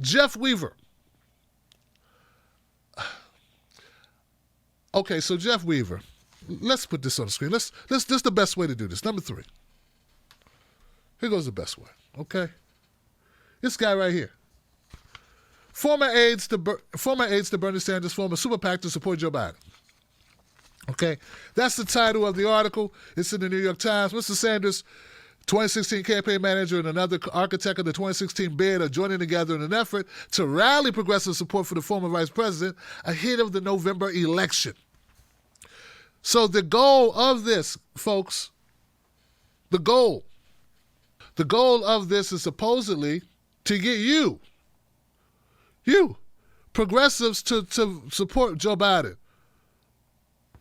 Jeff Weaver. Okay, so Jeff Weaver. Let's put this on the screen. This is the best way to do this. Number 3. Here goes the best way. Okay, this guy right here. Former aides to Bernie Sanders form a super PAC to support Joe Biden. Okay, that's the title of the article. It's in the New York Times. Mr. Sanders, 2016 campaign manager, and another architect of the 2016 bid are joining together in an effort to rally progressive support for the former vice president ahead of the November election. So the goal of this, folks, the goal of this is supposedly to get you, progressives, to support Joe Biden.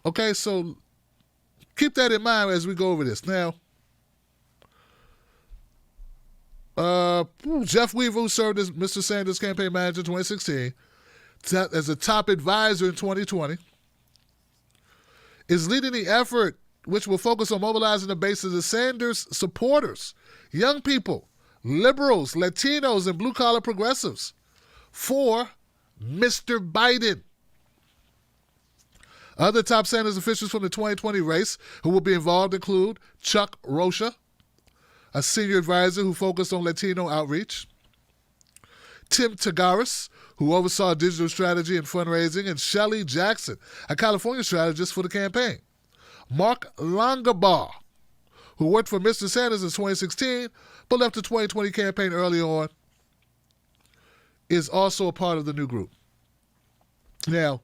Okay, so keep that in mind as we go over this. Now, Jeff Weaver, who served as Mr. Sanders' campaign manager in 2016, as a top advisor in 2020, is leading the effort, which will focus on mobilizing the base of the Sanders supporters, young people, liberals, Latinos, and blue-collar progressives for Mr. Biden. Other top Sanders officials from the 2020 race who will be involved include Chuck Rocha, a senior advisor who focused on Latino outreach, Tim Tagaris, who oversaw digital strategy and fundraising, and Shelley Jackson, a California strategist for the campaign. Mark Longabaugh, who worked for Mr. Sanders in 2016 but left the 2020 campaign early on, is also a part of the new group. Now,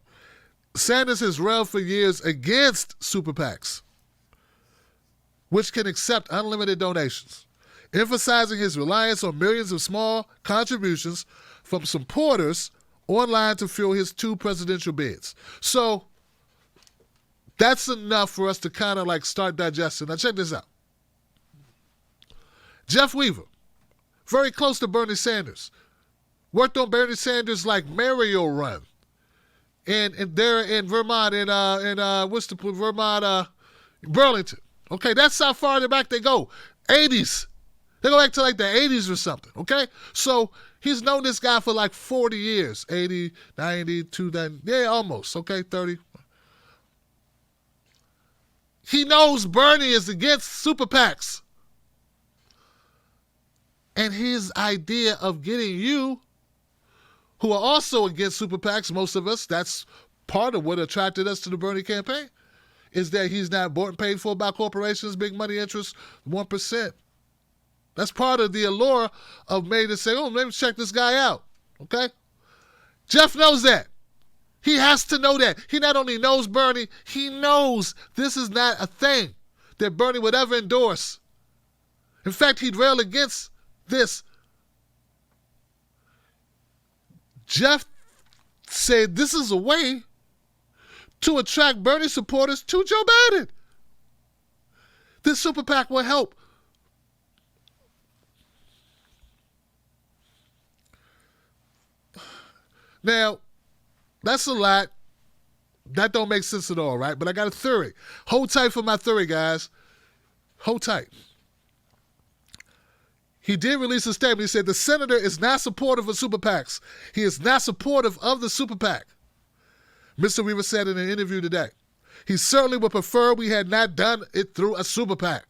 Sanders has railed for years against super PACs, which can accept unlimited donations, emphasizing his reliance on millions of small contributions from supporters online to fuel his 2 presidential bids. So that's enough for us to kind of like start digesting. Now check this out. Jeff Weaver, very close to Bernie Sanders, worked on Bernie Sanders' like Mario run. And there in Vermont, Burlington. Okay, that's how far back they go. 80s. They go back to like the 80s or something, okay? So he's known this guy for like 40 years. 80, 90, 90, yeah, almost, okay, 30. He knows Bernie is against super PACs. And his idea of getting you, who are also against super PACs, most of us, that's part of what attracted us to the Bernie campaign, is that he's not bought and paid for by corporations, big money interests, 1%. That's part of the allure of me to say, oh, maybe check this guy out, okay? Jeff knows that. He has to know that. He not only knows Bernie, he knows this is not a thing that Bernie would ever endorse. In fact, he'd rail against this. Jeff said this is a way to attract Bernie supporters to Joe Biden. This super PAC will help. Now, that's a lot. That don't make sense at all, right? But I got a theory. Hold tight for my theory, guys. Hold tight. He did release a statement. He said the senator is not supportive of super PACs. He is not supportive of the super PAC. Mr. Weaver said in an interview today, he certainly would prefer we had not done it through a super PAC.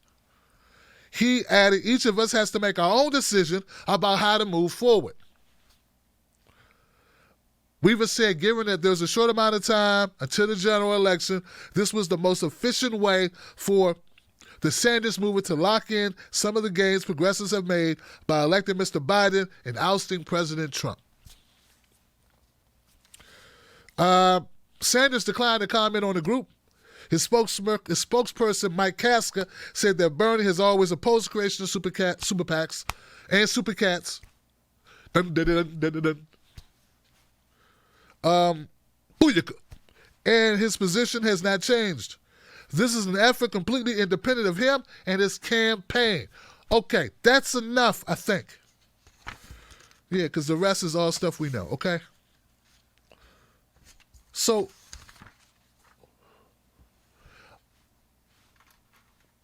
He added, each of us has to make our own decision about how to move forward. Weaver said, given that there's a short amount of time until the general election, this was the most efficient way for the Sanders movement to lock in some of the gains progressives have made by electing Mr. Biden and ousting President Trump. Sanders declined to comment on the group. His spokesperson, Mike Kaska, said that Bernie has always opposed the creation of super PACs and super cats. Booyaka. And his position has not changed. This is an effort completely independent of him and his campaign. Okay, that's enough, I think. Yeah, because the rest is all stuff we know, okay? So,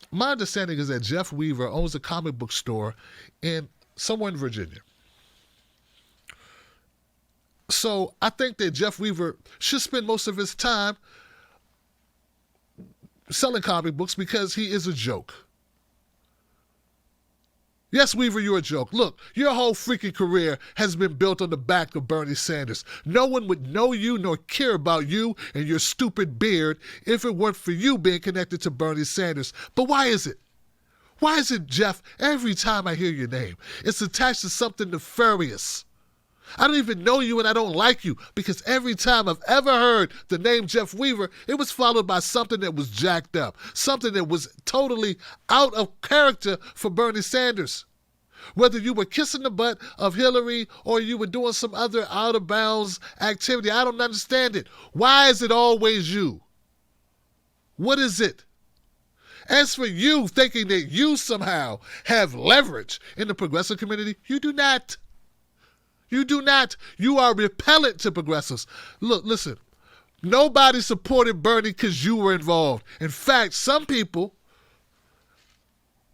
my understanding is that Jeff Weaver owns a comic book store somewhere in Virginia. So I think that Jeff Weaver should spend most of his time selling comic books because he is a joke. Yes, Weaver, you're a joke. Look, your whole freaking career has been built on the back of Bernie Sanders. No one would know you nor care about you and your stupid beard if it weren't for you being connected to Bernie Sanders. But why is it? Why is it, Jeff, every time I hear your name, it's attached to something nefarious? I don't even know you and I don't like you because every time I've ever heard the name Jeff Weaver, it was followed by something that was jacked up, something that was totally out of character for Bernie Sanders. Whether you were kissing the butt of Hillary or you were doing some other out of bounds activity, I don't understand it. Why is it always you? What is it? As for you thinking that you somehow have leverage in the progressive community, you do not. You do not. You are repellent to progressives. Look, listen, nobody supported Bernie because you were involved. In fact, some people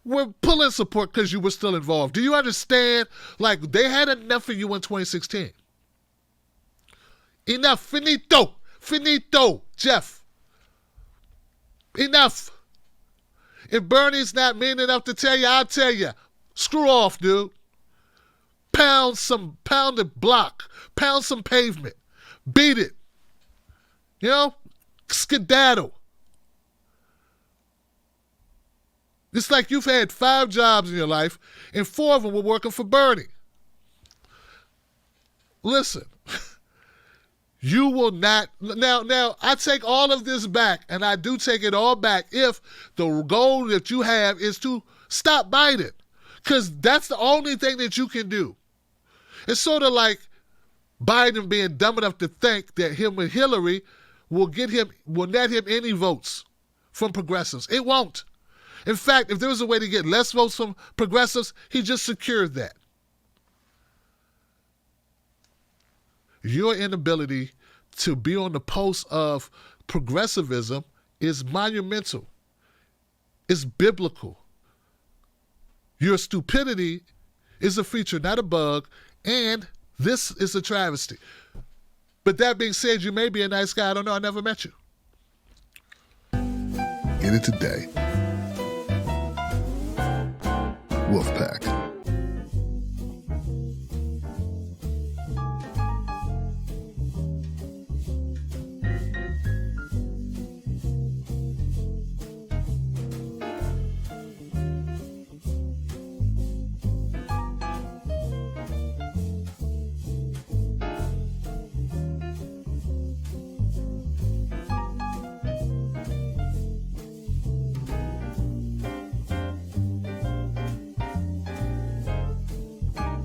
were pulling support because you were still involved. Do you understand? Like, they had enough of you in 2016. Enough. Finito. Finito. Jeff. Enough. If Bernie's not mean enough to tell you, I'll tell you. Screw off, dude. Pound the block. Pound some pavement. Beat it. You know? Skedaddle. It's like you've had 5 jobs in your life and 4 of them were working for Bernie. Listen. You will not. Now, I take all of this back, and I do take it all back if the goal that you have is to stop Biden, because that's the only thing that you can do. It's sort of like Biden being dumb enough to think that him and Hillary will net him any votes from progressives. It won't. In fact, if there was a way to get less votes from progressives, he just secured that. Your inability to be on the post of progressivism is monumental. It's biblical. Your stupidity is a feature, not a bug, and this is a travesty. But that being said, you may be a nice guy. I don't know. I never met you. In it today. Wolfpack.